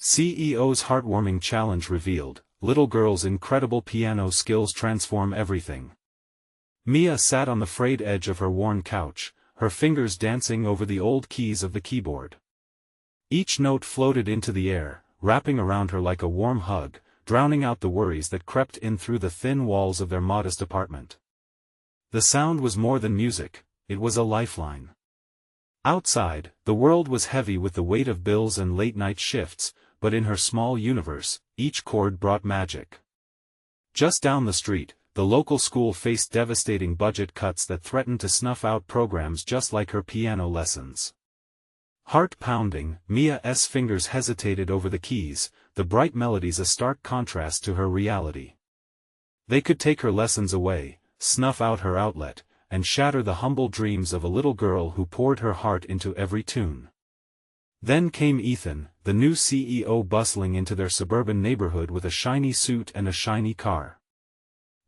CEO's heartwarming challenge revealed, little girl's incredible piano skills transform everything. Mia sat on the frayed edge of her worn couch, her fingers dancing over the old keys of the keyboard. Each note floated into the air, wrapping around her like a warm hug, drowning out the worries that crept in through the thin walls of their modest apartment. The sound was more than music, it was a lifeline. Outside, the world was heavy with the weight of bills and late-night shifts, but in her small universe, each chord brought magic. Just down the street, the local school faced devastating budget cuts that threatened to snuff out programs just like her piano lessons. Heart-pounding, Mia's fingers hesitated over the keys, the bright melodies a stark contrast to her reality. They could take her lessons away, snuff out her outlet, and shatter the humble dreams of a little girl who poured her heart into every tune. Then came Ethan, the new CEO, bustling into their suburban neighborhood with a shiny suit and a shiny car.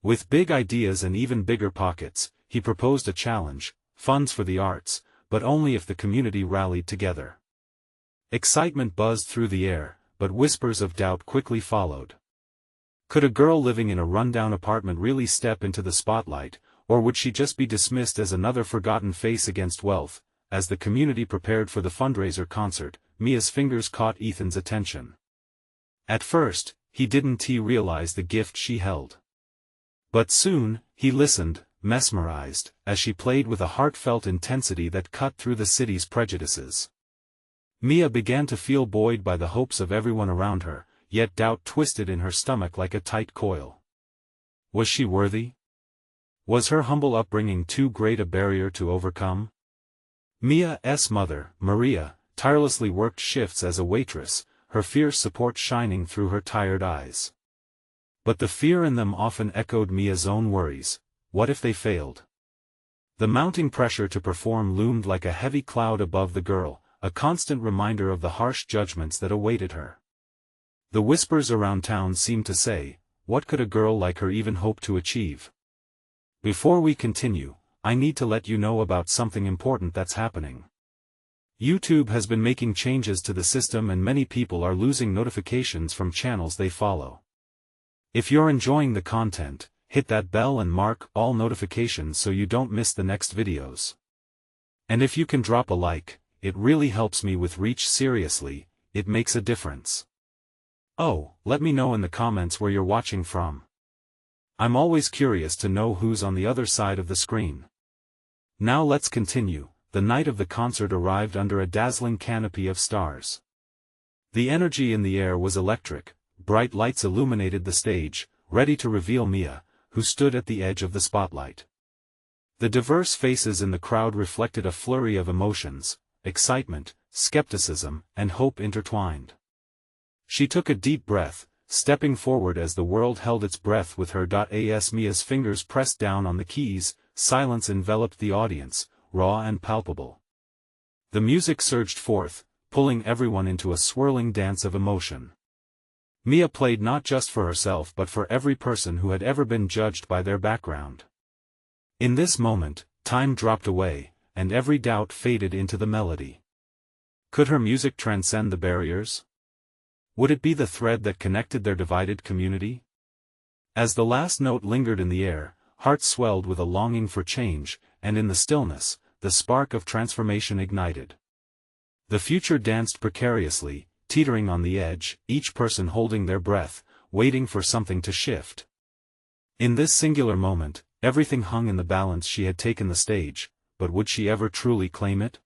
With big ideas and even bigger pockets, he proposed a challenge: funds for the arts, but only if the community rallied together. Excitement buzzed through the air, but whispers of doubt quickly followed. Could a girl living in a rundown apartment really step into the spotlight, or would she just be dismissed as another forgotten face against wealth? As the community prepared for the fundraiser concert, Mia's fingers caught Ethan's attention. At first, he didn't realize the gift she held. But soon, he listened, mesmerized, as she played with a heartfelt intensity that cut through the city's prejudices. Mia began to feel buoyed by the hopes of everyone around her, yet doubt twisted in her stomach like a tight coil. Was she worthy? Was her humble upbringing too great a barrier to overcome? Mia's mother, Maria, tirelessly worked shifts as a waitress, her fierce support shining through her tired eyes. But the fear in them often echoed Mia's own worries: what if they failed? The mounting pressure to perform loomed like a heavy cloud above the girl, a constant reminder of the harsh judgments that awaited her. The whispers around town seemed to say, what could a girl like her even hope to achieve? Before we continue, I need to let you know about something important that's happening. YouTube has been making changes to the system and many people are losing notifications from channels they follow. If you're enjoying the content, hit that bell and mark all notifications so you don't miss the next videos. And if you can drop a like, it really helps me with reach. Seriously, it makes a difference. Oh, let me know in the comments where you're watching from. I'm always curious to know who's on the other side of the screen. Now let's continue. The night of the concert arrived under a dazzling canopy of stars. The energy in the air was electric, bright lights illuminated the stage, ready to reveal Mia, who stood at the edge of the spotlight. The diverse faces in the crowd reflected a flurry of emotions: excitement, skepticism, and hope intertwined. She took a deep breath, stepping forward as the world held its breath with her. As Mia's fingers pressed down on the keys, silence enveloped the audience, raw and palpable. The music surged forth, pulling everyone into a swirling dance of emotion. Mia played not just for herself but for every person who had ever been judged by their background. In this moment, time dropped away, and every doubt faded into the melody. Could her music transcend the barriers? Would it be the thread that connected their divided community? As the last note lingered in the air, hearts swelled with a longing for change, and in the stillness, the spark of transformation ignited. The future danced precariously, teetering on the edge, each person holding their breath, waiting for something to shift. In this singular moment, everything hung in the balance. She had taken the stage, but would she ever truly claim it?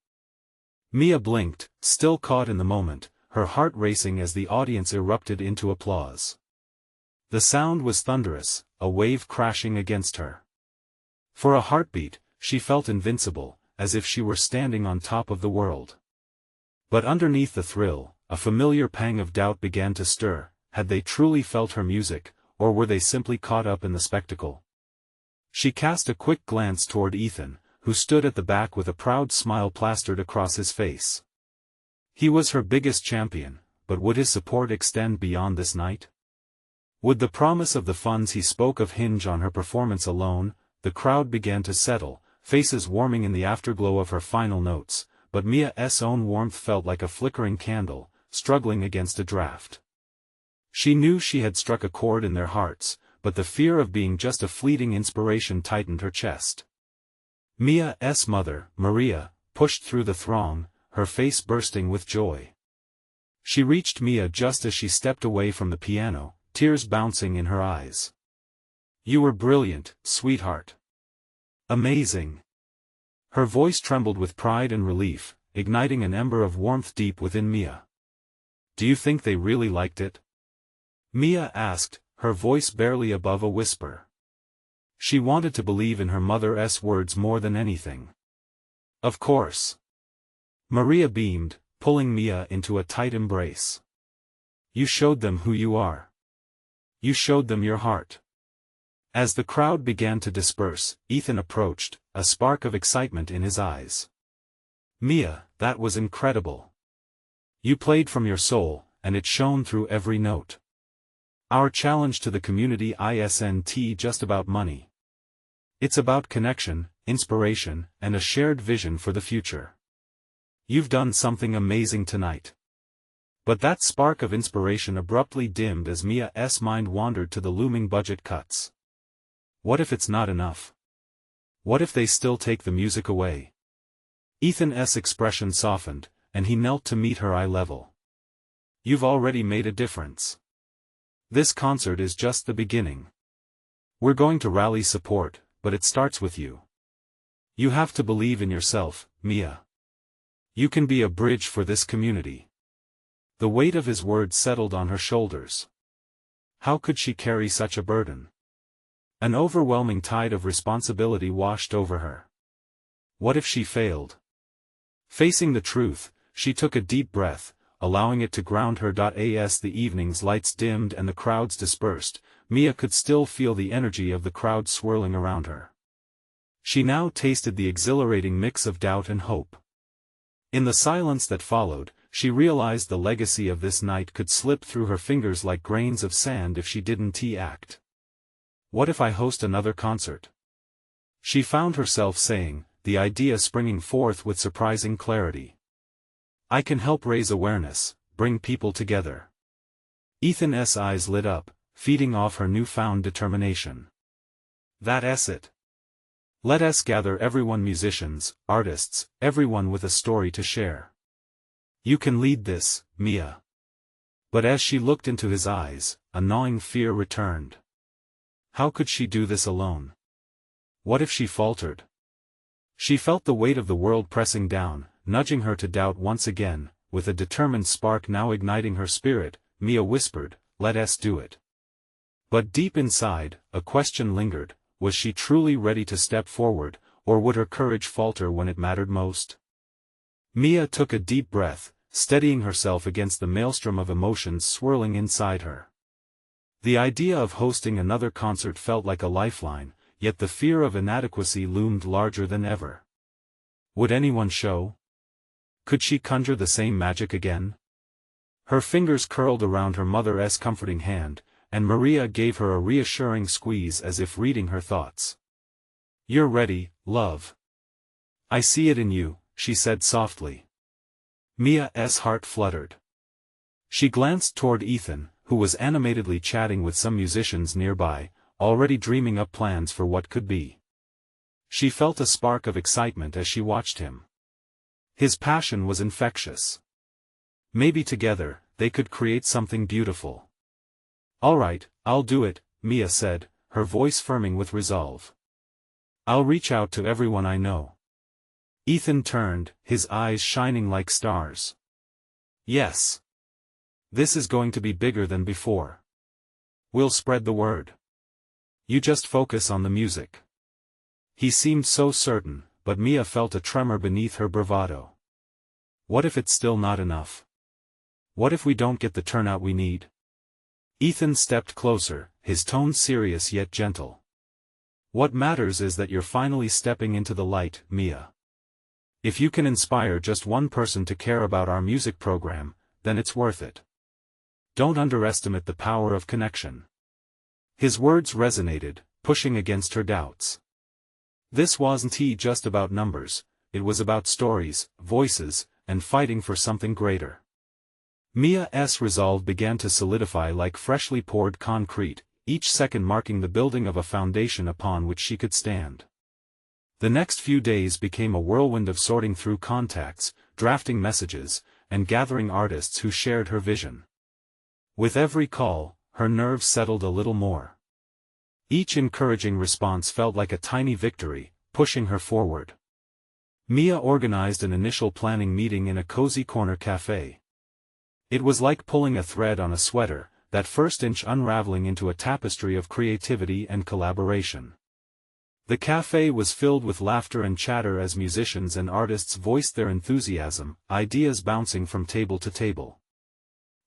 Mia blinked, still caught in the moment, her heart racing as the audience erupted into applause. The sound was thunderous, a wave crashing against her. For a heartbeat, she felt invincible, as if she were standing on top of the world. But underneath the thrill, a familiar pang of doubt began to stir. Had they truly felt her music, or were they simply caught up in the spectacle? She cast a quick glance toward Ethan, who stood at the back with a proud smile plastered across his face. He was her biggest champion, but would his support extend beyond this night? Would the promise of the funds he spoke of hinge on her performance alone? The crowd began to settle, faces warming in the afterglow of her final notes, but Mia's own warmth felt like a flickering candle, struggling against a draft. She knew she had struck a chord in their hearts, but the fear of being just a fleeting inspiration tightened her chest. Mia's mother, Maria, pushed through the throng, her face bursting with joy. She reached Mia just as she stepped away from the piano, tears bouncing in her eyes. "You were brilliant, sweetheart. Amazing." Her voice trembled with pride and relief, igniting an ember of warmth deep within Mia. "Do you think they really liked it?" Mia asked, her voice barely above a whisper. She wanted to believe in her mother's words more than anything. "Of course." Maria beamed, pulling Mia into a tight embrace. "You showed them who you are. You showed them your heart." As the crowd began to disperse, Ethan approached, a spark of excitement in his eyes. "Mia, that was incredible. You played from your soul, and it shone through every note. Our challenge to the community isn't just about money. It's about connection, inspiration, and a shared vision for the future. You've done something amazing tonight." But that spark of inspiration abruptly dimmed as Mia's mind wandered to the looming budget cuts. What if it's not enough? What if they still take the music away? Ethan's expression softened, and he knelt to meet her eye level. "You've already made a difference. This concert is just the beginning. We're going to rally support, but it starts with you. You have to believe in yourself, Mia. You can be a bridge for this community." The weight of his words settled on her shoulders. How could she carry such a burden? An overwhelming tide of responsibility washed over her. What if she failed? Facing the truth, she took a deep breath, allowing it to ground her. As the evening's lights dimmed and the crowds dispersed, Mia could still feel the energy of the crowd swirling around her. She now tasted the exhilarating mix of doubt and hope. In the silence that followed, she realized the legacy of this night could slip through her fingers like grains of sand if she didn't act. What if I host another concert? She found herself saying, the idea springing forth with surprising clarity. I can help raise awareness, bring people together. Ethan's eyes lit up, feeding off her newfound determination. That's it. Let us gather everyone, musicians, artists, everyone with a story to share. You can lead this, Mia. But as she looked into his eyes, a gnawing fear returned. How could she do this alone? What if she faltered? She felt the weight of the world pressing down, nudging her to doubt once again. With a determined spark now igniting her spirit, Mia whispered, "Let us do it." But deep inside, a question lingered. Was she truly ready to step forward, or would her courage falter when it mattered most? Mia took a deep breath, steadying herself against the maelstrom of emotions swirling inside her. The idea of hosting another concert felt like a lifeline, yet the fear of inadequacy loomed larger than ever. Would anyone show? Could she conjure the same magic again? Her fingers curled around her mother's comforting hand, and Maria gave her a reassuring squeeze as if reading her thoughts. You're ready, love. I see it in you, she said softly. Mia's heart fluttered. She glanced toward Ethan, who was animatedly chatting with some musicians nearby, already dreaming up plans for what could be. She felt a spark of excitement as she watched him. His passion was infectious. Maybe together, they could create something beautiful. All right, I'll do it, Mia said, her voice firming with resolve. I'll reach out to everyone I know. Ethan turned, his eyes shining like stars. Yes. This is going to be bigger than before. We'll spread the word. You just focus on the music. He seemed so certain, but Mia felt a tremor beneath her bravado. What if it's still not enough? What if we don't get the turnout we need? Ethan stepped closer, his tone serious yet gentle. What matters is that you're finally stepping into the light, Mia. If you can inspire just one person to care about our music program, then it's worth it. Don't underestimate the power of connection. His words resonated, pushing against her doubts. This wasn't just about numbers, it was about stories, voices, and fighting for something greater. Mia's resolve began to solidify like freshly poured concrete, each second marking the building of a foundation upon which she could stand. The next few days became a whirlwind of sorting through contacts, drafting messages, and gathering artists who shared her vision. With every call, her nerves settled a little more. Each encouraging response felt like a tiny victory, pushing her forward. Mia organized an initial planning meeting in a cozy corner cafe. It was like pulling a thread on a sweater, that first inch unraveling into a tapestry of creativity and collaboration. The cafe was filled with laughter and chatter as musicians and artists voiced their enthusiasm, ideas bouncing from table to table.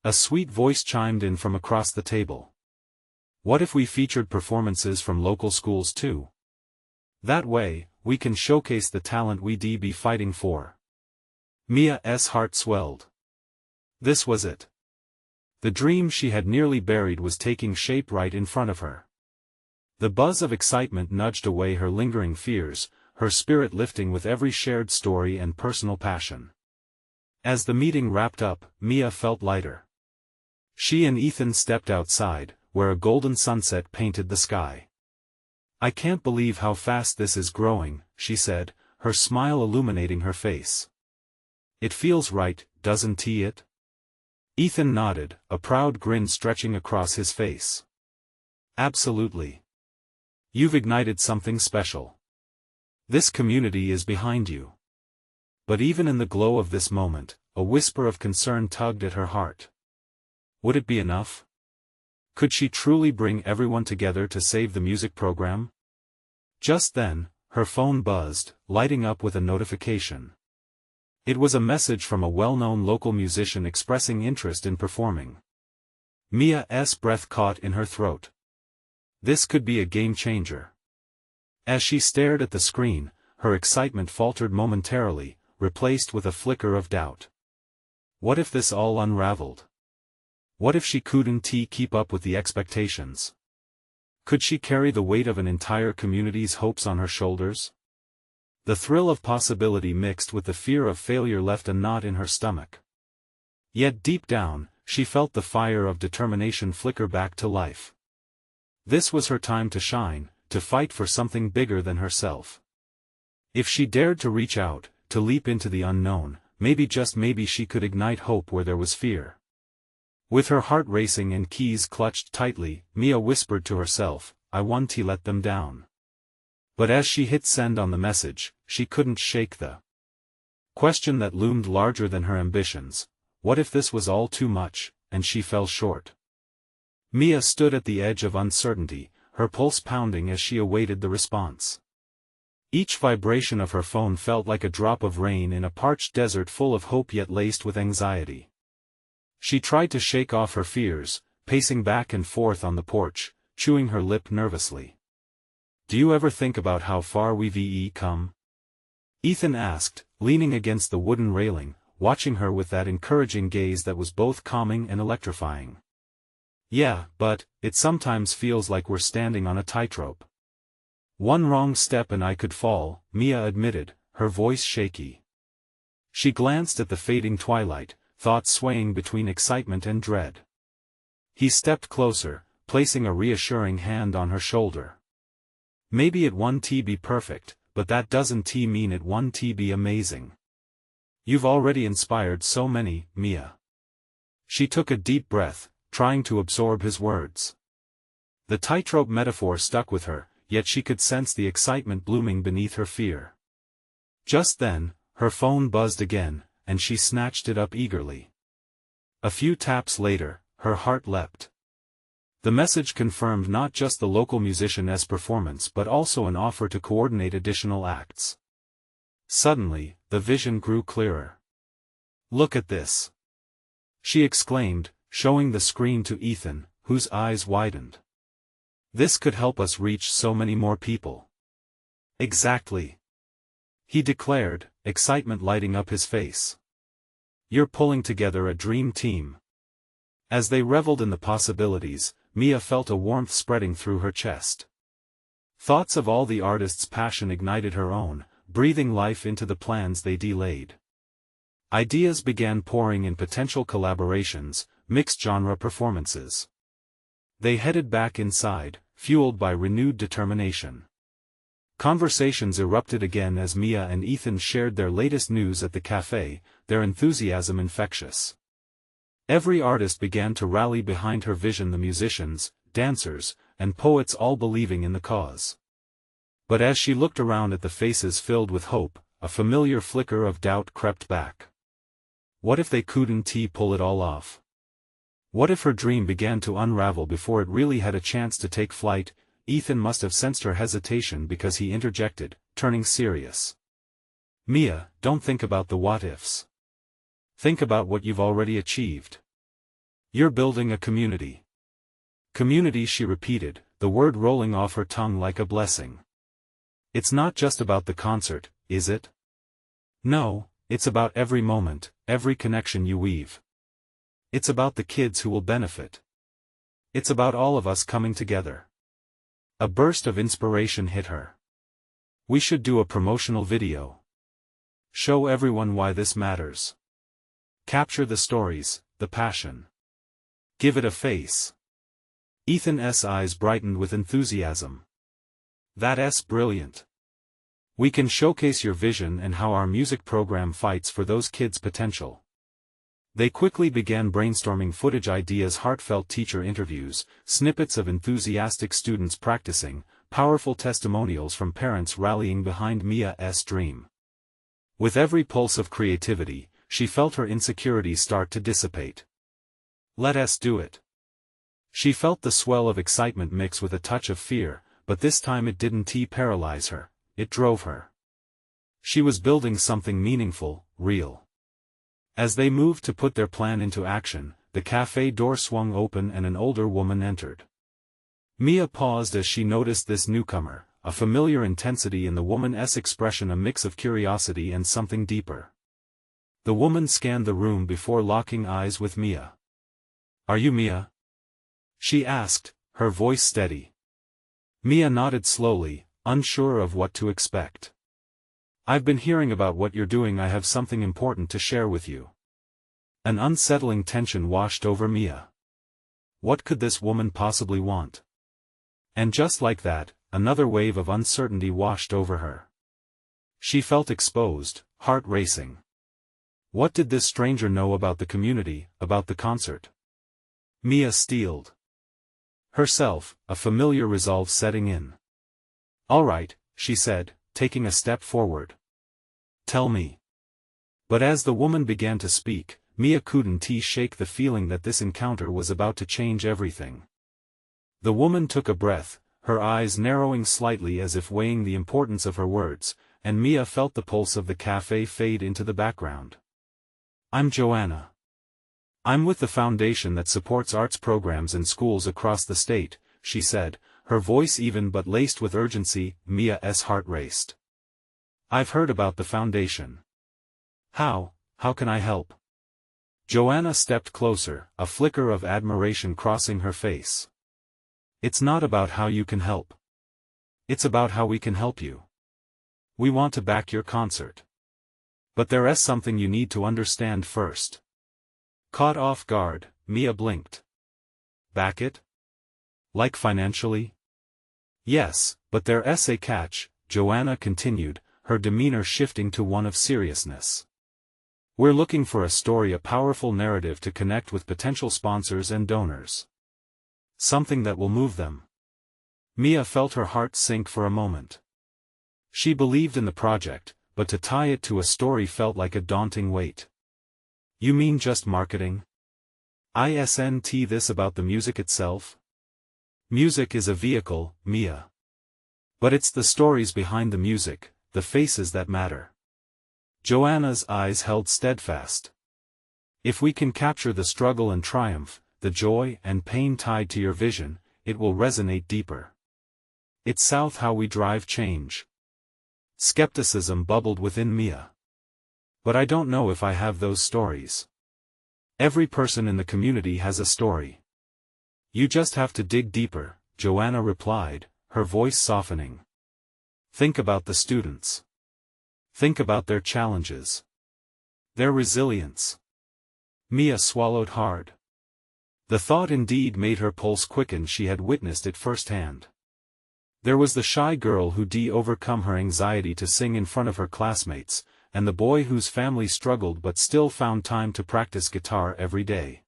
A sweet voice chimed in from across the table. "What if we featured performances from local schools too? That way, we can showcase the talent we'd be fighting for." Mia's heart swelled. This was it. The dream she had nearly buried was taking shape right in front of her. The buzz of excitement nudged away her lingering fears, her spirit lifting with every shared story and personal passion. As the meeting wrapped up, Mia felt lighter. She and Ethan stepped outside, where a golden sunset painted the sky. "I can't believe how fast this is growing," she said, her smile illuminating her face. "It feels right, doesn't it?" Ethan nodded, a proud grin stretching across his face. "Absolutely. You've ignited something special. This community is behind you." But even in the glow of this moment, a whisper of concern tugged at her heart. Would it be enough? Could she truly bring everyone together to save the music program? Just then, her phone buzzed, lighting up with a notification. It was a message from a well-known local musician expressing interest in performing. Mia's breath caught in her throat. This could be a game-changer. As she stared at the screen, her excitement faltered momentarily, replaced with a flicker of doubt. What if this all unraveled? What if she couldn't keep up with the expectations? Could she carry the weight of an entire community's hopes on her shoulders? The thrill of possibility mixed with the fear of failure left a knot in her stomach. Yet deep down, she felt the fire of determination flicker back to life. This was her time to shine, to fight for something bigger than herself. If she dared to reach out, to leap into the unknown, maybe just maybe she could ignite hope where there was fear. With her heart racing and keys clutched tightly, Mia whispered to herself, "I won't let them down." But as she hit send on the message, she couldn't shake the question that loomed larger than her ambitions. What if this was all too much, and she fell short? Mia stood at the edge of uncertainty, her pulse pounding as she awaited the response. Each vibration of her phone felt like a drop of rain in a parched desert full of hope yet laced with anxiety. She tried to shake off her fears, pacing back and forth on the porch, chewing her lip nervously. "Do you ever think about how far we've come?" Ethan asked, leaning against the wooden railing, watching her with that encouraging gaze that was both calming and electrifying. "Yeah, but it sometimes feels like we're standing on a tightrope. One wrong step and I could fall," Mia admitted, her voice shaky. She glanced at the fading twilight, thoughts swaying between excitement and dread. He stepped closer, placing a reassuring hand on her shoulder. "Maybe it won't be perfect, but that doesn't mean it won't be amazing. You've already inspired so many, Mia." She took a deep breath, trying to absorb his words. The tightrope metaphor stuck with her, yet she could sense the excitement blooming beneath her fear. Just then, her phone buzzed again, and she snatched it up eagerly. A few taps later, her heart leapt. The message confirmed not just the local musician's performance but also an offer to coordinate additional acts. Suddenly, the vision grew clearer. "Look at this!" she exclaimed, showing the screen to Ethan, whose eyes widened. "This could help us reach so many more people." "Exactly," he declared, excitement lighting up his face. "You're pulling together a dream team." As they reveled in the possibilities, Mia felt a warmth spreading through her chest. Thoughts of all the artists' passion ignited her own, breathing life into the plans they delayed. Ideas began pouring in potential collaborations, mixed-genre performances. They headed back inside, fueled by renewed determination. Conversations erupted again as Mia and Ethan shared their latest news at the cafe, their enthusiasm infectious. Every artist began to rally behind her vision, the musicians, dancers, and poets all believing in the cause. But as she looked around at the faces filled with hope, a familiar flicker of doubt crept back. What if they couldn't pull it all off? What if her dream began to unravel before it really had a chance to take flight? Ethan must have sensed her hesitation because he interjected, turning serious. Mia, don't think about the what-ifs. Think about what you've already achieved. You're building a community. Community, she repeated, the word rolling off her tongue like a blessing. It's not just about the concert, is it? No, it's about every moment, every connection you weave. It's about the kids who will benefit. It's about all of us coming together. A burst of inspiration hit her. We should do a promotional video. Show everyone why this matters. Capture the stories, the passion. Give it a face. Ethan's eyes brightened with enthusiasm. That's brilliant. We can showcase your vision and how our music program fights for those kids' potential. They quickly began brainstorming footage ideas, heartfelt teacher interviews, snippets of enthusiastic students practicing, powerful testimonials from parents rallying behind Mia's dream. With every pulse of creativity, she felt her insecurities start to dissipate. Let's do it. She felt the swell of excitement mix with a touch of fear, but this time it didn't paralyze her, it drove her. She was building something meaningful, real. As they moved to put their plan into action, the cafe door swung open and an older woman entered. Mia paused as she noticed this newcomer, a familiar intensity in the woman's expression, a mix of curiosity and something deeper. The woman scanned the room before locking eyes with Mia. Are you Mia? She asked, her voice steady. Mia nodded slowly, unsure of what to expect. I've been hearing about what you're doing. I have something important to share with you. An unsettling tension washed over Mia. What could this woman possibly want? And just like that, another wave of uncertainty washed over her. She felt exposed, heart racing. What did this stranger know about the community, about the concert? Mia steeled herself, a familiar resolve setting in. All right, she said, taking a step forward. Tell me. But as the woman began to speak, Mia couldn't shake the feeling that this encounter was about to change everything. The woman took a breath, her eyes narrowing slightly as if weighing the importance of her words, and Mia felt the pulse of the cafe fade into the background. I'm Joanna. I'm with the foundation that supports arts programs in schools across the state, she said, her voice even but laced with urgency. Mia's heart raced. I've heard about the foundation. How can I help? Joanna stepped closer, a flicker of admiration crossing her face. It's not about how you can help. It's about how we can help you. We want to back your concert. But there's something you need to understand first. Caught off guard, Mia blinked. Back it? Like financially? Yes, but there's a catch, Joanna continued, her demeanor shifting to one of seriousness. We're looking for a story, a powerful narrative to connect with potential sponsors and donors. Something that will move them. Mia felt her heart sink for a moment. She believed in the project, but to tie it to a story felt like a daunting weight. You mean just marketing? Isn't this about the music itself? Music is a vehicle, Mia. But it's the stories behind the music, the faces that matter. Joanna's eyes held steadfast. If we can capture the struggle and triumph, the joy and pain tied to your vision, it will resonate deeper. It's how we drive change. Skepticism bubbled within Mia. But I don't know if I have those stories. Every person in the community has a story. You just have to dig deeper, Joanna replied, her voice softening. Think about the students. Think about their challenges. Their resilience. Mia swallowed hard. The thought indeed made her pulse quicken. She had witnessed it firsthand. There was the shy girl who'd overcome her anxiety to sing in front of her classmates, and the boy whose family struggled but still found time to practice guitar every day.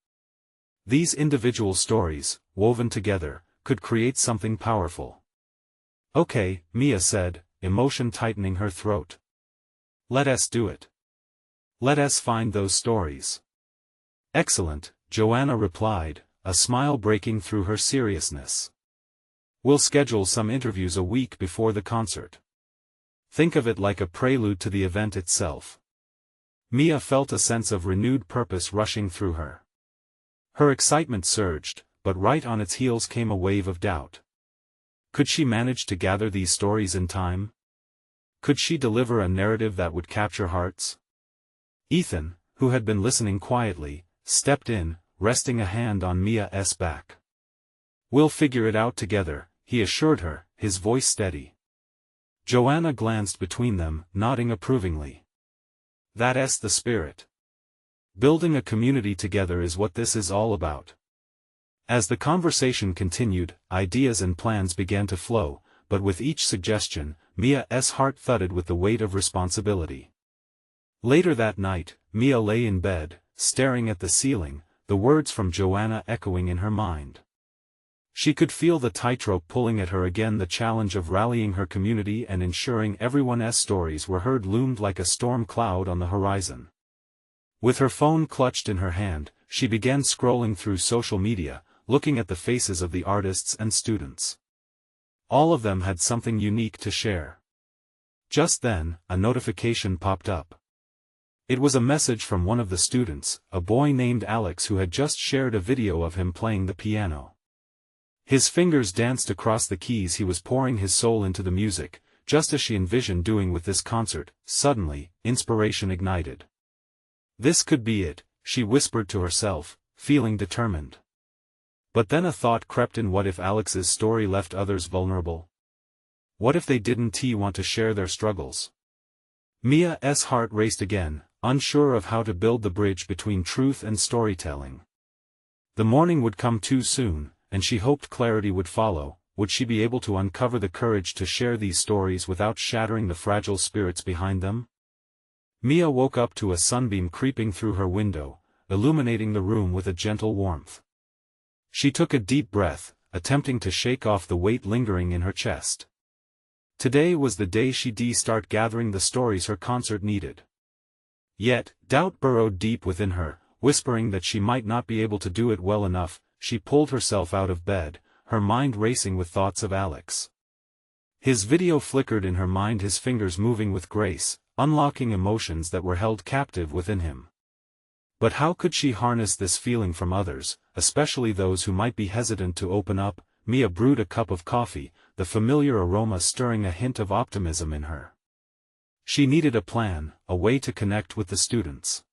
These individual stories, woven together, could create something powerful. "Okay," Mia said, emotion tightening her throat. "Let us do it. Let us find those stories." "Excellent," Joanna replied, a smile breaking through her seriousness. "We'll schedule some interviews a week before the concert. Think of it like a prelude to the event itself." Mia felt a sense of renewed purpose rushing through her. Her excitement surged, but right on its heels came a wave of doubt. Could she manage to gather these stories in time? Could she deliver a narrative that would capture hearts? Ethan, who had been listening quietly, stepped in, resting a hand on Mia's back. "We'll figure it out together," he assured her, his voice steady. Joanna glanced between them, nodding approvingly. "That's the spirit. Building a community together is what this is all about." As the conversation continued, ideas and plans began to flow, but with each suggestion, Mia's heart thudded with the weight of responsibility. Later that night, Mia lay in bed, staring at the ceiling, the words from Joanna echoing in her mind. She could feel the tightrope pulling at her again. The challenge of rallying her community and ensuring everyone's stories were heard loomed like a storm cloud on the horizon. With her phone clutched in her hand, she began scrolling through social media, looking at the faces of the artists and students. All of them had something unique to share. Just then, a notification popped up. It was a message from one of the students, a boy named Alex who had just shared a video of him playing the piano. His fingers danced across the keys. He was pouring his soul into the music, just as she envisioned doing with this concert. Suddenly, inspiration ignited. This could be it, she whispered to herself, feeling determined. But then a thought crept in. What if Alex's story left others vulnerable? What if they didn't want to share their struggles? Mia's heart raced again, unsure of how to build the bridge between truth and storytelling. The morning would come too soon, and she hoped clarity would follow. Would she be able to uncover the courage to share these stories without shattering the fragile spirits behind them? Mia woke up to a sunbeam creeping through her window, illuminating the room with a gentle warmth. She took a deep breath, attempting to shake off the weight lingering in her chest. Today was the day she'd start gathering the stories her concert needed. Yet, doubt burrowed deep within her, whispering that she might not be able to do it well enough. She pulled herself out of bed, her mind racing with thoughts of Alex. His video flickered in her mind, his fingers moving with grace, unlocking emotions that were held captive within him. But how could she harness this feeling from others, especially those who might be hesitant to open up? Mia brewed a cup of coffee, the familiar aroma stirring a hint of optimism in her. She needed a plan, a way to connect with the students.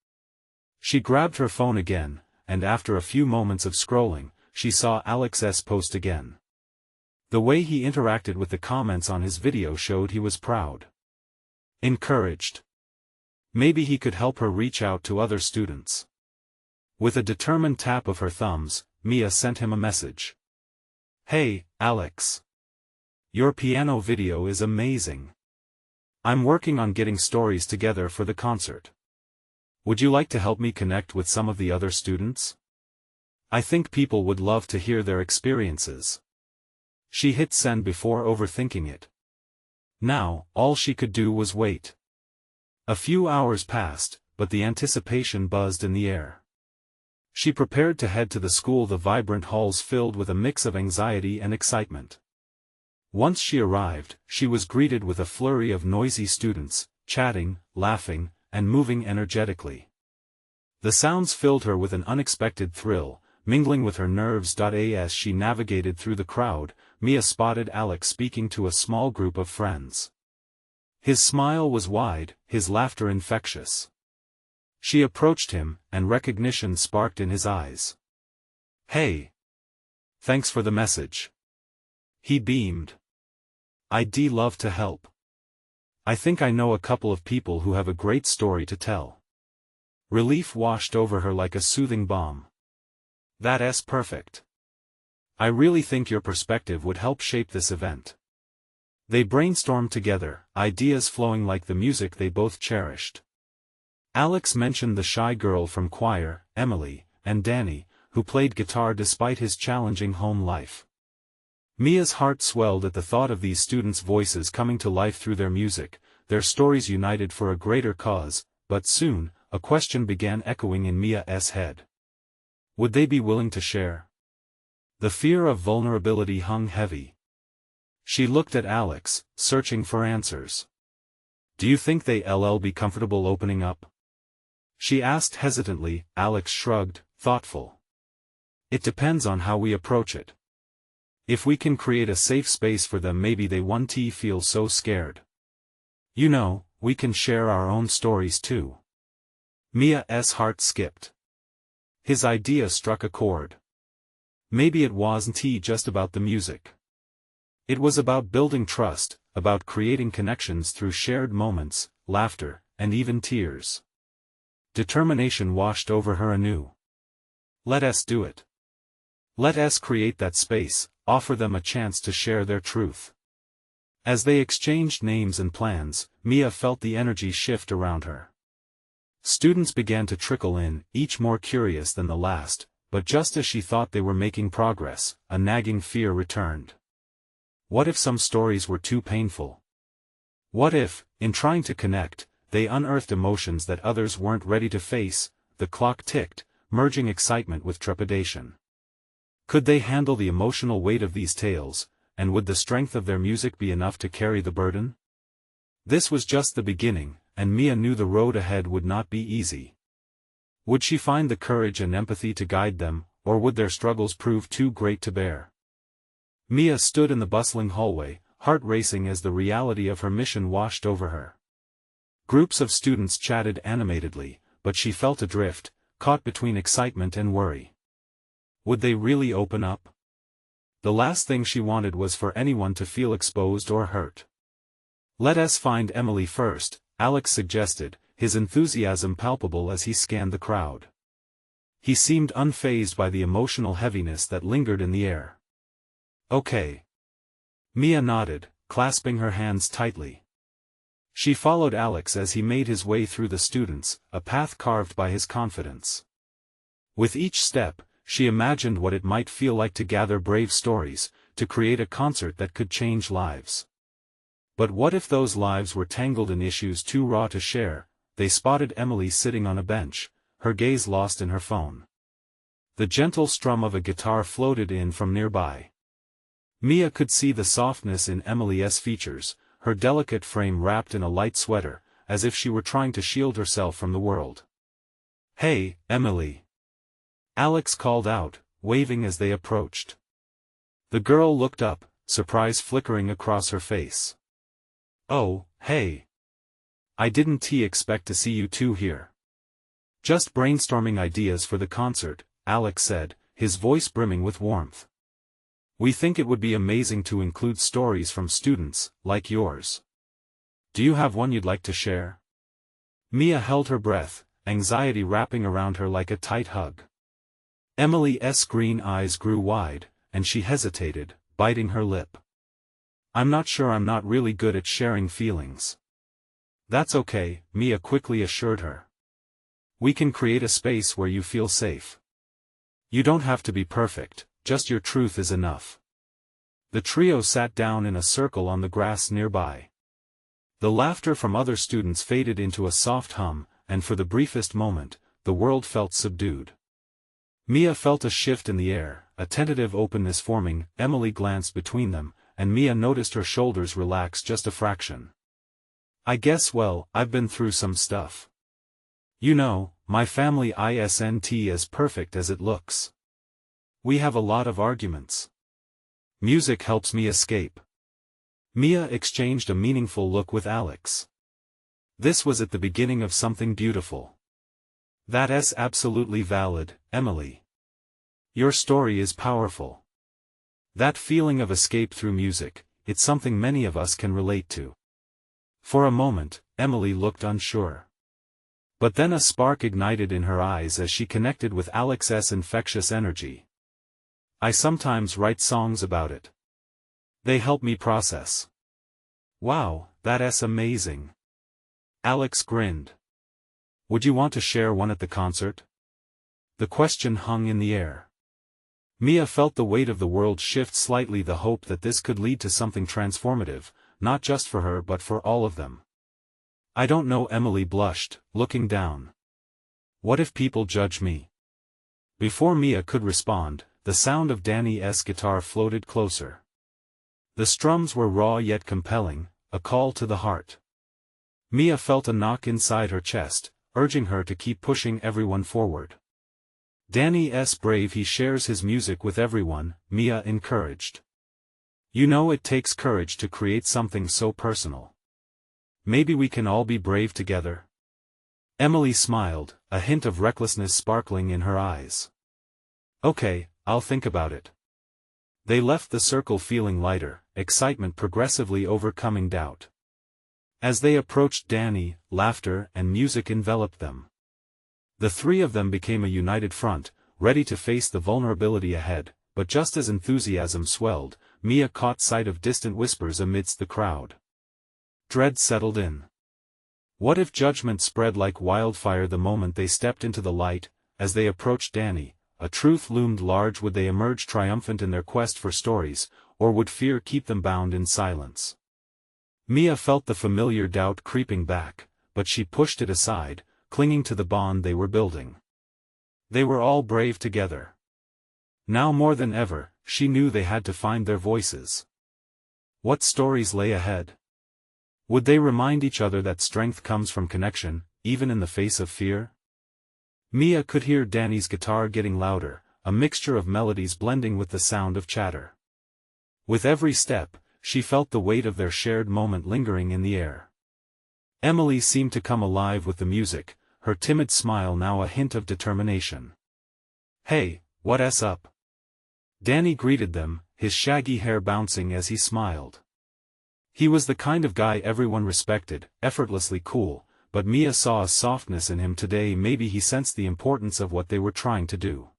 She grabbed her phone again, and after a few moments of scrolling, she saw Alex's post again. The way he interacted with the comments on his video showed he was proud. Encouraged. Maybe he could help her reach out to other students. With a determined tap of her thumbs, Mia sent him a message. "Hey, Alex. Your piano video is amazing. I'm working on getting stories together for the concert. Would you like to help me connect with some of the other students? I think people would love to hear their experiences." She hit send before overthinking it. Now, all she could do was wait. A few hours passed, but the anticipation buzzed in the air. She prepared to head to the school, the vibrant halls filled with a mix of anxiety and excitement. Once she arrived, she was greeted with a flurry of noisy students, chatting, laughing, and moving energetically. The sounds filled her with an unexpected thrill, mingling with her nerves. As she navigated through the crowd, Mia spotted Alex speaking to a small group of friends. His smile was wide, his laughter infectious. She approached him, and recognition sparked in his eyes. "Hey! Thanks for the message." He beamed. "I'd love to help. I think I know a couple of people who have a great story to tell." Relief washed over her like a soothing balm. That's perfect. I really think your perspective would help shape this event. They brainstormed together, ideas flowing like the music they both cherished. Alex mentioned the shy girl from choir, Emily, and Danny, who played guitar despite his challenging home life. Mia's heart swelled at the thought of these students' voices coming to life through their music, their stories united for a greater cause, but soon, a question began echoing in Mia's head. Would they be willing to share? The fear of vulnerability hung heavy. She looked at Alex, searching for answers. Do you think they'll be comfortable opening up? She asked hesitantly. Alex shrugged, thoughtful. It depends on how we approach it. If we can create a safe space for them, maybe they won't feel so scared. You know, we can share our own stories too. Mia's heart skipped. His idea struck a chord. Maybe it wasn't just about the music. It was about building trust, about creating connections through shared moments, laughter, and even tears. Determination washed over her anew. Let us do it. Let us create that space, offer them a chance to share their truth. As they exchanged names and plans, Mia felt the energy shift around her. Students began to trickle in, each more curious than the last, but just as she thought they were making progress, a nagging fear returned. What if some stories were too painful? What if, in trying to connect, they unearthed emotions that others weren't ready to face? The clock ticked, merging excitement with trepidation. Could they handle the emotional weight of these tales, and would the strength of their music be enough to carry the burden? This was just the beginning, and Mia knew the road ahead would not be easy. Would she find the courage and empathy to guide them, or would their struggles prove too great to bear? Mia stood in the bustling hallway, heart racing as the reality of her mission washed over her. Groups of students chatted animatedly, but she felt adrift, caught between excitement and worry. Would they really open up? The last thing she wanted was for anyone to feel exposed or hurt. Let us find Emily first, Alex suggested, his enthusiasm palpable as he scanned the crowd. He seemed unfazed by the emotional heaviness that lingered in the air. Okay. Mia nodded, clasping her hands tightly. She followed Alex as he made his way through the students, a path carved by his confidence. With each step, she imagined what it might feel like to gather brave stories, to create a concert that could change lives. But what if those lives were tangled in issues too raw to share? They spotted Emily sitting on a bench, her gaze lost in her phone. The gentle strum of a guitar floated in from nearby. Mia could see the softness in Emily's features, her delicate frame wrapped in a light sweater, as if she were trying to shield herself from the world. Hey, Emily! Alex called out, waving as they approached. The girl looked up, surprise flickering across her face. Oh, hey! I didn't expect to see you two here. Just brainstorming ideas for the concert, Alex said, his voice brimming with warmth. We think it would be amazing to include stories from students, like yours. Do you have one you'd like to share? Mia held her breath, anxiety wrapping around her like a tight hug. Emily's green eyes grew wide, and she hesitated, biting her lip. I'm not sure. I'm not really good at sharing feelings. That's okay, Mia quickly assured her. We can create a space where you feel safe. You don't have to be perfect, just your truth is enough. The trio sat down in a circle on the grass nearby. The laughter from other students faded into a soft hum, and for the briefest moment, the world felt subdued. Mia felt a shift in the air, a tentative openness forming. Emily glanced between them, and Mia noticed her shoulders relax just a fraction. I guess I've been through some stuff. You know, my family isn't as perfect as it looks. We have a lot of arguments. Music helps me escape. Mia exchanged a meaningful look with Alex. This was at the beginning of something beautiful. That's absolutely valid, Emily. Your story is powerful. That feeling of escape through music, it's something many of us can relate to. For a moment, Emily looked unsure. But then a spark ignited in her eyes as she connected with Alex's infectious energy. I sometimes write songs about it. They help me process. Wow, that's amazing. Alex grinned. Would you want to share one at the concert? The question hung in the air. Mia felt the weight of the world shift slightly, the hope that this could lead to something transformative, not just for her but for all of them. I don't know, Emily blushed, looking down. What if people judge me? Before Mia could respond, the sound of Danny's guitar floated closer. The strums were raw yet compelling, a call to the heart. Mia felt a knock inside her chest, urging her to keep pushing everyone forward. Danny's brave, he shares his music with everyone, Mia encouraged. You know, it takes courage to create something so personal. Maybe we can all be brave together? Emily smiled, a hint of recklessness sparkling in her eyes. Okay, I'll think about it. They left the circle feeling lighter, excitement progressively overcoming doubt. As they approached Danny, laughter and music enveloped them. The three of them became a united front, ready to face the vulnerability ahead, but just as enthusiasm swelled, Mia caught sight of distant whispers amidst the crowd. Dread settled in. What if judgment spread like wildfire the moment they stepped into the light? As they approached Danny, a truth loomed large. Would they emerge triumphant in their quest for stories, or would fear keep them bound in silence? Mia felt the familiar doubt creeping back, but she pushed it aside, clinging to the bond they were building. They were all brave together. Now more than ever, she knew they had to find their voices. What stories lay ahead? Would they remind each other that strength comes from connection, even in the face of fear? Mia could hear Danny's guitar getting louder, a mixture of melodies blending with the sound of chatter. With every step, she felt the weight of their shared moment lingering in the air. Emily seemed to come alive with the music, her timid smile now a hint of determination. Hey, what's up? Danny greeted them, his shaggy hair bouncing as he smiled. He was the kind of guy everyone respected, effortlessly cool, but Mia saw a softness in him today. Maybe he sensed the importance of what they were trying to do.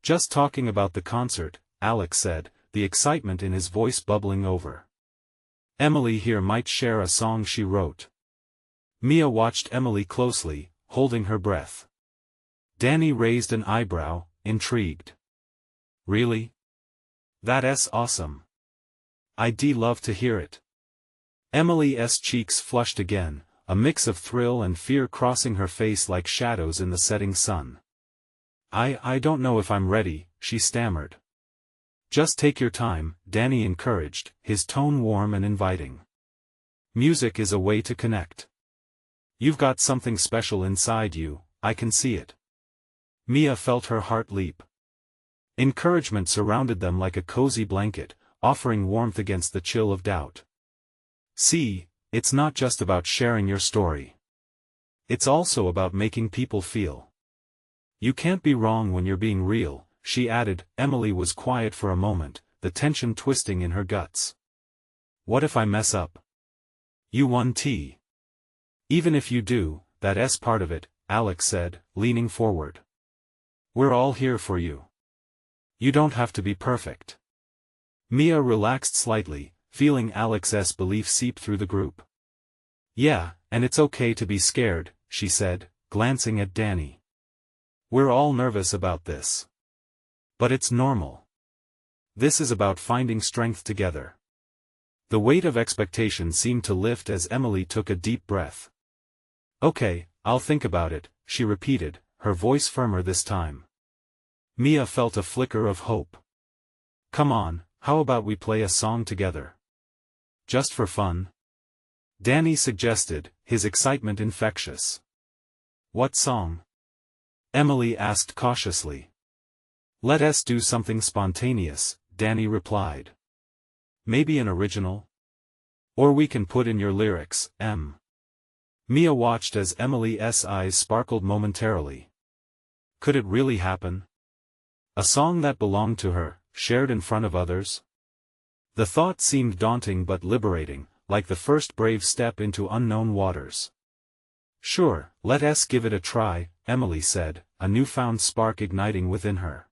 Just talking about the concert, Alex said, the excitement in his voice bubbling over. Emily here might share a song she wrote. Mia watched Emily closely, holding her breath. Danny raised an eyebrow, intrigued. Really? That's awesome. I'd love to hear it. Emily's cheeks flushed again, a mix of thrill and fear crossing her face like shadows in the setting sun. I don't know if I'm ready, she stammered. Just take your time, Danny encouraged, his tone warm and inviting. Music is a way to connect. You've got something special inside you, I can see it. Mia felt her heart leap. Encouragement surrounded them like a cozy blanket, offering warmth against the chill of doubt. See, it's not just about sharing your story. It's also about making people feel. You can't be wrong when you're being real, she added. Emily was quiet for a moment, the tension twisting in her guts. What if I mess up? You won tea. Even if you do, that's part of it, Alex said, leaning forward. We're all here for you. You don't have to be perfect. Mia relaxed slightly, feeling Alex's belief seep through the group. Yeah, and it's okay to be scared, she said, glancing at Danny. We're all nervous about this. But it's normal. This is about finding strength together. The weight of expectation seemed to lift as Emily took a deep breath. Okay, I'll think about it, she repeated, her voice firmer this time. Mia felt a flicker of hope. Come on, how about we play a song together? Just for fun? Danny suggested, his excitement infectious. What song? Emily asked cautiously. Let us do something spontaneous, Danny replied. Maybe an original? Or we can put in your lyrics, Em. Mia watched as Emily's eyes sparkled momentarily. Could it really happen? A song that belonged to her, shared in front of others? The thought seemed daunting but liberating, like the first brave step into unknown waters. Sure, let us give it a try, Emily said, a newfound spark igniting within her.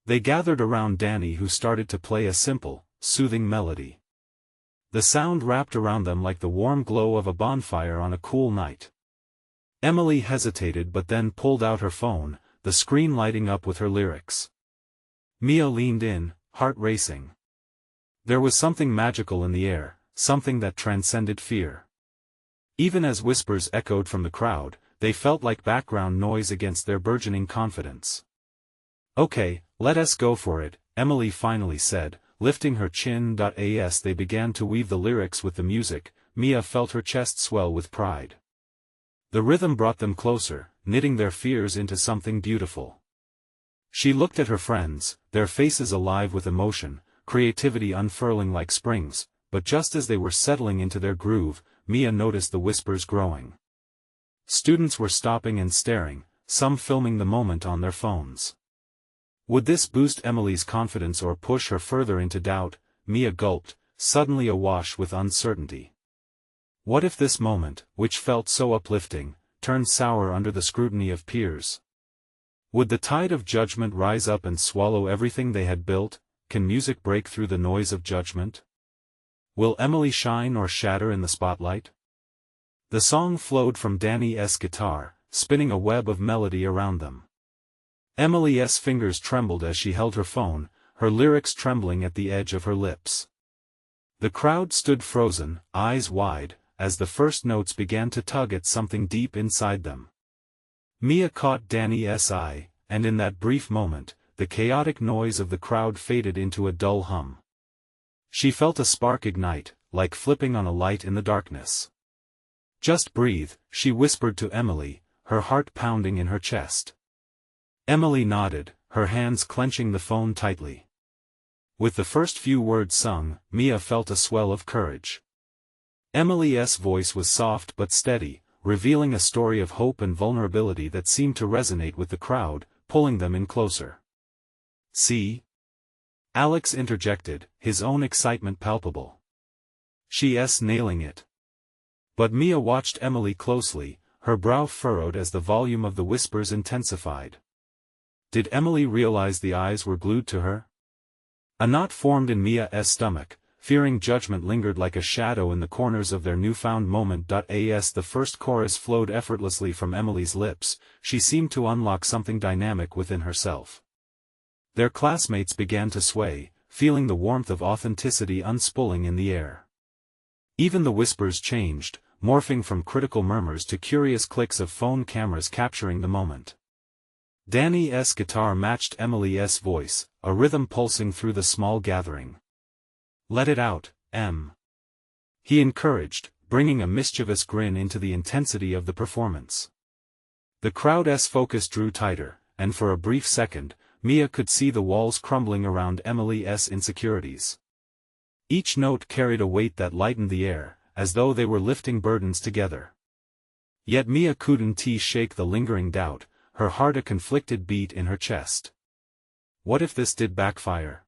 They gathered around Danny, who started to play a simple, soothing melody. The sound wrapped around them like the warm glow of a bonfire on a cool night. Emily hesitated but then pulled out her phone, the screen lighting up with her lyrics. Mia leaned in, heart racing. There was something magical in the air, something that transcended fear. Even as whispers echoed from the crowd, they felt like background noise against their burgeoning confidence. Okay, let us go for it, Emily finally said, lifting her chin. As they began to weave the lyrics with the music, Mia felt her chest swell with pride. The rhythm brought them closer, knitting their fears into something beautiful. She looked at her friends, their faces alive with emotion, creativity unfurling like springs, but just as they were settling into their groove, Mia noticed the whispers growing. Students were stopping and staring, some filming the moment on their phones. Would this boost Emily's confidence or push her further into doubt? Mia gulped, suddenly awash with uncertainty. What if this moment, which felt so uplifting, turned sour under the scrutiny of peers? Would the tide of judgment rise up and swallow everything they had built? Can music break through the noise of judgment? Will Emily shine or shatter in the spotlight? The song flowed from Danny's guitar, spinning a web of melody around them. Emily's fingers trembled as she held her phone, her lyrics trembling at the edge of her lips. The crowd stood frozen, eyes wide, as the first notes began to tug at something deep inside them. Mia caught Danny's eye, and in that brief moment, the chaotic noise of the crowd faded into a dull hum. She felt a spark ignite, like flipping on a light in the darkness. Just breathe, she whispered to Emily, her heart pounding in her chest. Emily nodded, her hands clenching the phone tightly. With the first few words sung, Mia felt a swell of courage. Emily's voice was soft but steady, revealing a story of hope and vulnerability that seemed to resonate with the crowd, pulling them in closer. See? Alex interjected, his own excitement palpable. She's nailing it. But Mia watched Emily closely, her brow furrowed as the volume of the whispers intensified. Did Emily realize the eyes were glued to her? A knot formed in Mia's stomach, fearing judgment lingered like a shadow in the corners of their newfound moment. As the first chorus flowed effortlessly from Emily's lips, she seemed to unlock something dynamic within herself. Their classmates began to sway, feeling the warmth of authenticity unspooling in the air. Even the whispers changed, morphing from critical murmurs to curious clicks of phone cameras capturing the moment. Danny's guitar matched Emily's voice, a rhythm pulsing through the small gathering. Let it out, Em. He encouraged, bringing a mischievous grin into the intensity of the performance. The crowd's focus drew tighter, and for a brief second, Mia could see the walls crumbling around Emily's insecurities. Each note carried a weight that lightened the air, as though they were lifting burdens together. Yet Mia couldn't shake the lingering doubt, her heart a conflicted beat in her chest. What if this did backfire?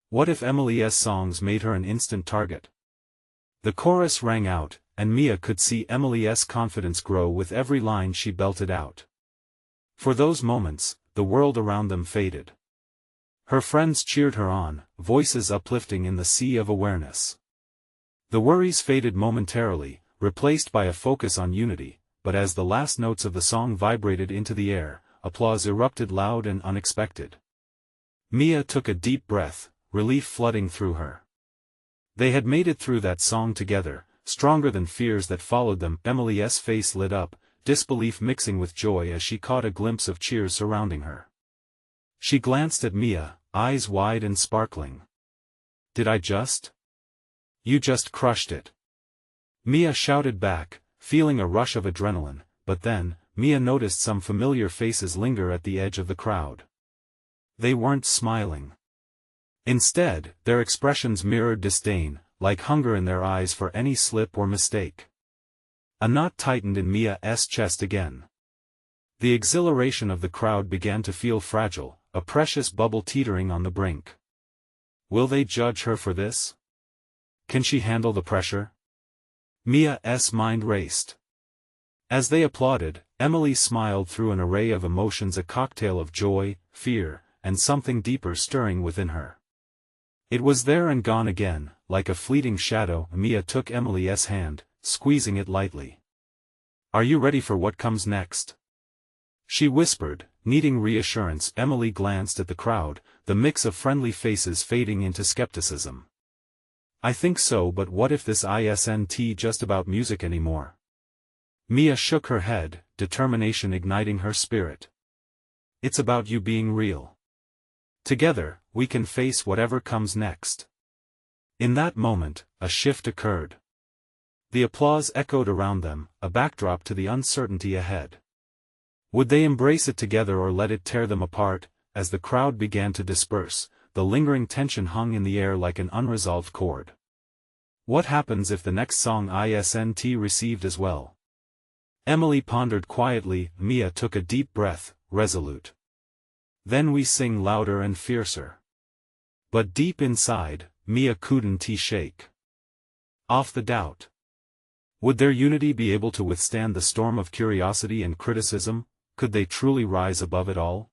What if Emily's songs made her an instant target? The chorus rang out, and Mia could see Emily's confidence grow with every line she belted out. For those moments, the world around them faded. Her friends cheered her on, voices uplifting in the sea of awareness. The worries faded momentarily, replaced by a focus on unity, but as the last notes of the song vibrated into the air, applause erupted loud and unexpected. Mia took a deep breath, relief flooding through her. They had made it through that song together, stronger than fears that followed them. Emily's face lit up, disbelief mixing with joy as she caught a glimpse of cheers surrounding her. She glanced at Mia, eyes wide and sparkling. Did I just? You just crushed it. Mia shouted back, feeling a rush of adrenaline, but then, Mia noticed some familiar faces linger at the edge of the crowd. They weren't smiling. Instead, their expressions mirrored disdain, like hunger in their eyes for any slip or mistake. A knot tightened in Mia's chest again. The exhilaration of the crowd began to feel fragile, a precious bubble teetering on the brink. Will they judge her for this? Can she handle the pressure? Mia's mind raced. As they applauded, Emily smiled through an array of emotions, a cocktail of joy, fear, and something deeper stirring within her. It was there and gone again, like a fleeting shadow. Mia took Emily's hand, squeezing it lightly. "Are you ready for what comes next?" she whispered, needing reassurance. Emily glanced at the crowd, the mix of friendly faces fading into skepticism. "I think so, but what if this isn't just about music anymore?" Mia shook her head, determination igniting her spirit. "It's about you being real. Together, we can face whatever comes next." In that moment, a shift occurred. The applause echoed around them, a backdrop to the uncertainty ahead. Would they embrace it together or let it tear them apart? As the crowd began to disperse, the lingering tension hung in the air like an unresolved chord. What happens if the next song isn't received as well? Emily pondered quietly. Mia took a deep breath, resolute. "Then we sing louder and fiercer." But deep inside, Mia couldn't shake off the doubt. Would their unity be able to withstand the storm of curiosity and criticism? Could they truly rise above it all?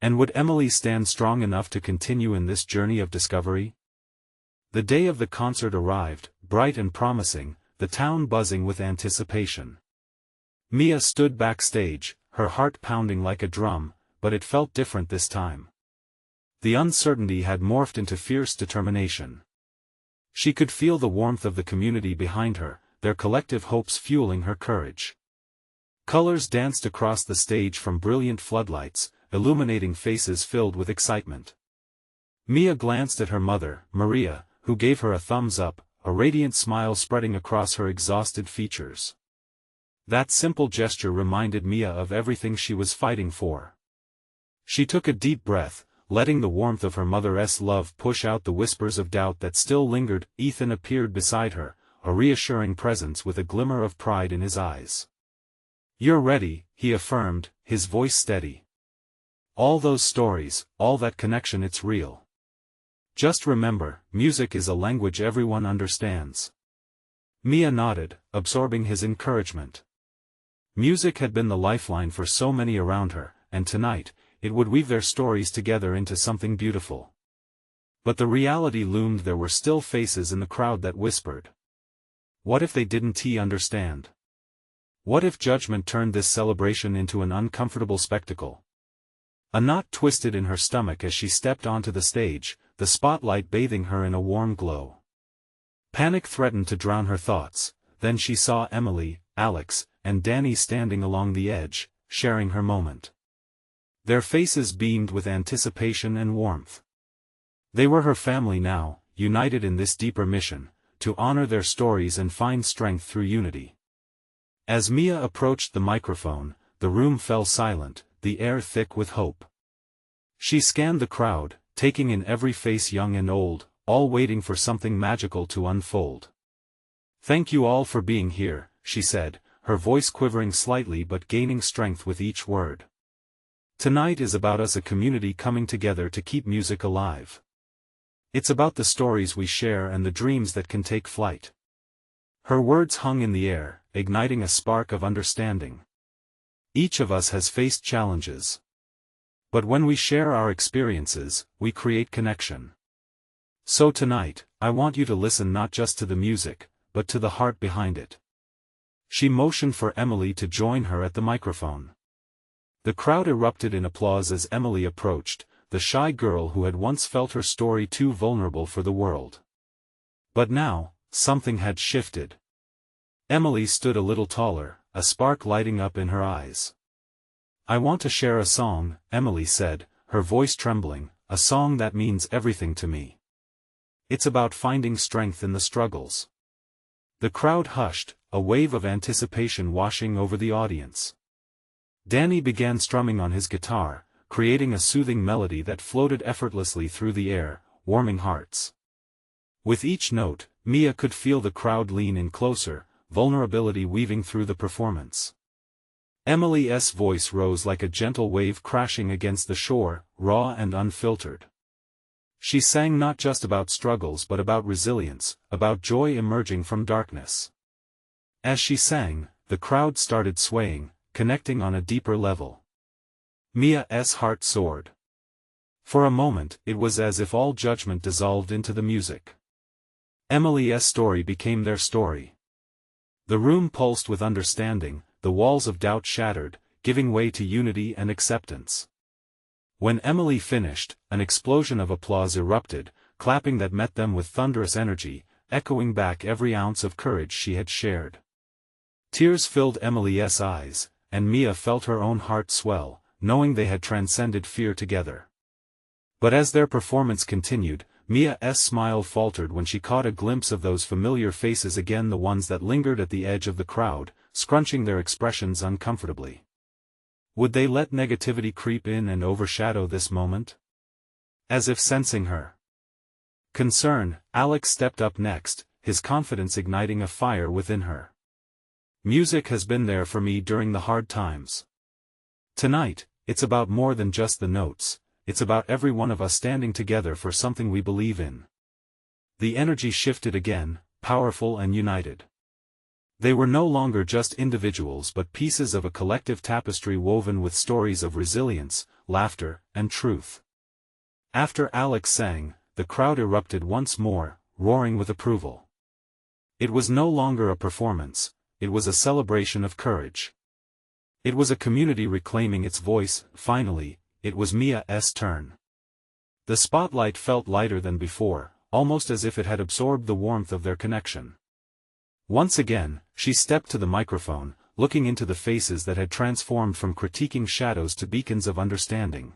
And would Emily stand strong enough to continue in this journey of discovery? The day of the concert arrived, bright and promising, the town buzzing with anticipation. Mia stood backstage, her heart pounding like a drum, but it felt different this time. The uncertainty had morphed into fierce determination. She could feel the warmth of the community behind her, their collective hopes fueling her courage. Colors danced across the stage from brilliant floodlights, illuminating faces filled with excitement. Mia glanced at her mother, Maria, who gave her a thumbs up, a radiant smile spreading across her exhausted features. That simple gesture reminded Mia of everything she was fighting for. She took a deep breath, letting the warmth of her mother's love push out the whispers of doubt that still lingered. Ethan appeared beside her, a reassuring presence with a glimmer of pride in his eyes. "You're ready," he affirmed, his voice steady. "All those stories, all that connection, it's real. Just remember, music is a language everyone understands." Mia nodded, absorbing his encouragement. Music had been the lifeline for so many around her, and tonight, it would weave their stories together into something beautiful. But the reality loomed. There were still faces in the crowd that whispered. What if they didn't understand? What if judgment turned this celebration into an uncomfortable spectacle? A knot twisted in her stomach as she stepped onto the stage, the spotlight bathing her in a warm glow. Panic threatened to drown her thoughts. Then she saw Emily, Alex, and Danny standing along the edge, sharing her moment. Their faces beamed with anticipation and warmth. They were her family now, united in this deeper mission, to honor their stories and find strength through unity. As Mia approached the microphone, the room fell silent, the air thick with hope. She scanned the crowd, taking in every face, young and old, all waiting for something magical to unfold. "Thank you all for being here," she said, her voice quivering slightly but gaining strength with each word. "Tonight is about us, a community coming together to keep music alive. It's about the stories we share and the dreams that can take flight." Her words hung in the air, igniting a spark of understanding. Each of us has faced challenges. But when we share our experiences, we create connection. So tonight, I want you to listen not just to the music, but to the heart behind it. She motioned for Emily to join her at the microphone. The crowd erupted in applause as Emily approached, the shy girl who had once felt her story too vulnerable for the world. But now, something had shifted. Emily stood a little taller, a spark lighting up in her eyes. "I want to share a song," Emily said, her voice trembling, "a song that means everything to me. It's about finding strength in the struggles." The crowd hushed, a wave of anticipation washing over the audience. Danny began strumming on his guitar, creating a soothing melody that floated effortlessly through the air, warming hearts. With each note, Mia could feel the crowd lean in closer, vulnerability weaving through the performance. Emily's voice rose like a gentle wave crashing against the shore, raw and unfiltered. She sang not just about struggles but about resilience, about joy emerging from darkness. As she sang, the crowd started swaying, connecting on a deeper level. Mia's heart soared. For a moment, it was as if all judgment dissolved into the music. Emily's story became their story. The room pulsed with understanding, the walls of doubt shattered, giving way to unity and acceptance. When Emily finished, an explosion of applause erupted, clapping that met them with thunderous energy, echoing back every ounce of courage she had shared. Tears filled Emily's eyes, and Mia felt her own heart swell, knowing they had transcended fear together. But as their performance continued, Mia's smile faltered when she caught a glimpse of those familiar faces again, the ones that lingered at the edge of the crowd, scrunching their expressions uncomfortably. Would they let negativity creep in and overshadow this moment? As if sensing her concern, Alex stepped up next, his confidence igniting a fire within her. Music has been there for me during the hard times. Tonight, it's about more than just the notes, it's about every one of us standing together for something we believe in. The energy shifted again, powerful and united. They were no longer just individuals but pieces of a collective tapestry woven with stories of resilience, laughter, and truth. After Alex sang, the crowd erupted once more, roaring with approval. It was no longer a performance, it was a celebration of courage. It was a community reclaiming its voice. Finally, it was Mia's turn. The spotlight felt lighter than before, almost as if it had absorbed the warmth of their connection. Once again, she stepped to the microphone, looking into the faces that had transformed from critiquing shadows to beacons of understanding.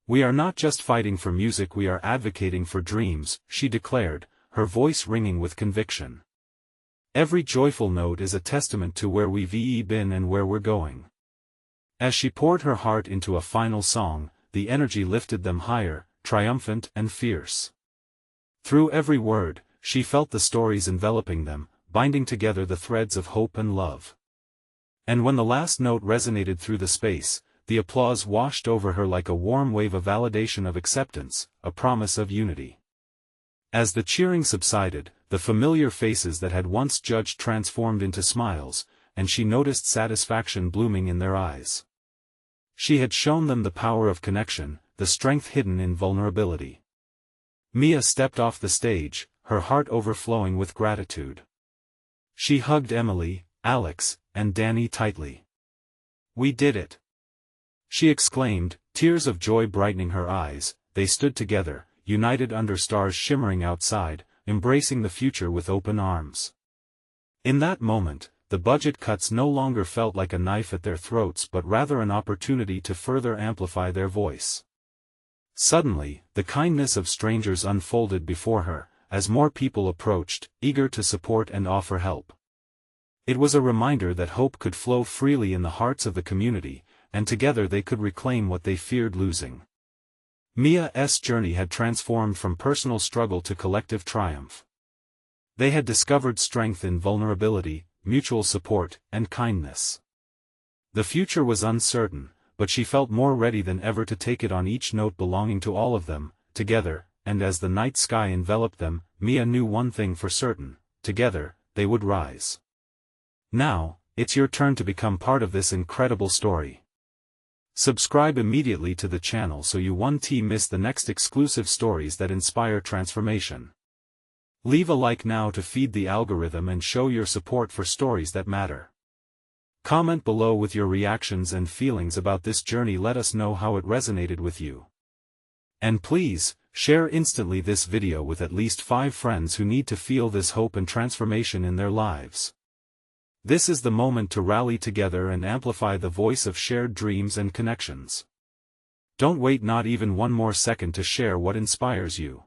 "We are not just fighting for music, we are advocating for dreams," she declared, her voice ringing with conviction. "Every joyful note is a testament to where we've been and where we're going." As she poured her heart into a final song, the energy lifted them higher, triumphant and fierce. Through every word, she felt the stories enveloping them, binding together the threads of hope and love. And when the last note resonated through the space, the applause washed over her like a warm wave, of validation of acceptance, a promise of unity. As the cheering subsided, the familiar faces that had once judged transformed into smiles, and she noticed satisfaction blooming in their eyes. She had shown them the power of connection, the strength hidden in vulnerability. Mia stepped off the stage, her heart overflowing with gratitude. She hugged Emily, Alex, and Danny tightly. "We did it!" she exclaimed, tears of joy brightening her eyes. They stood together, united under stars shimmering outside, embracing the future with open arms. In that moment, the budget cuts no longer felt like a knife at their throats but rather an opportunity to further amplify their voice. Suddenly, the kindness of strangers unfolded before her, as more people approached, eager to support and offer help. It was a reminder that hope could flow freely in the hearts of the community, and together they could reclaim what they feared losing. Mia's journey had transformed from personal struggle to collective triumph. They had discovered strength in vulnerability, mutual support, and kindness. The future was uncertain, but she felt more ready than ever to take it on, each note belonging to all of them, together, and as the night sky enveloped them, Mia knew one thing for certain: together, they would rise. Now, it's your turn to become part of this incredible story. Subscribe immediately to the channel so you won't miss the next exclusive stories that inspire transformation. Leave a like now to feed the algorithm and show your support for stories that matter. Comment below with your reactions and feelings about this journey. Let us know how it resonated with you. And please, share instantly this video with at least 5 friends who need to feel this hope and transformation in their lives. This is the moment to rally together and amplify the voice of shared dreams and connections. Don't wait not even one more second to share what inspires you.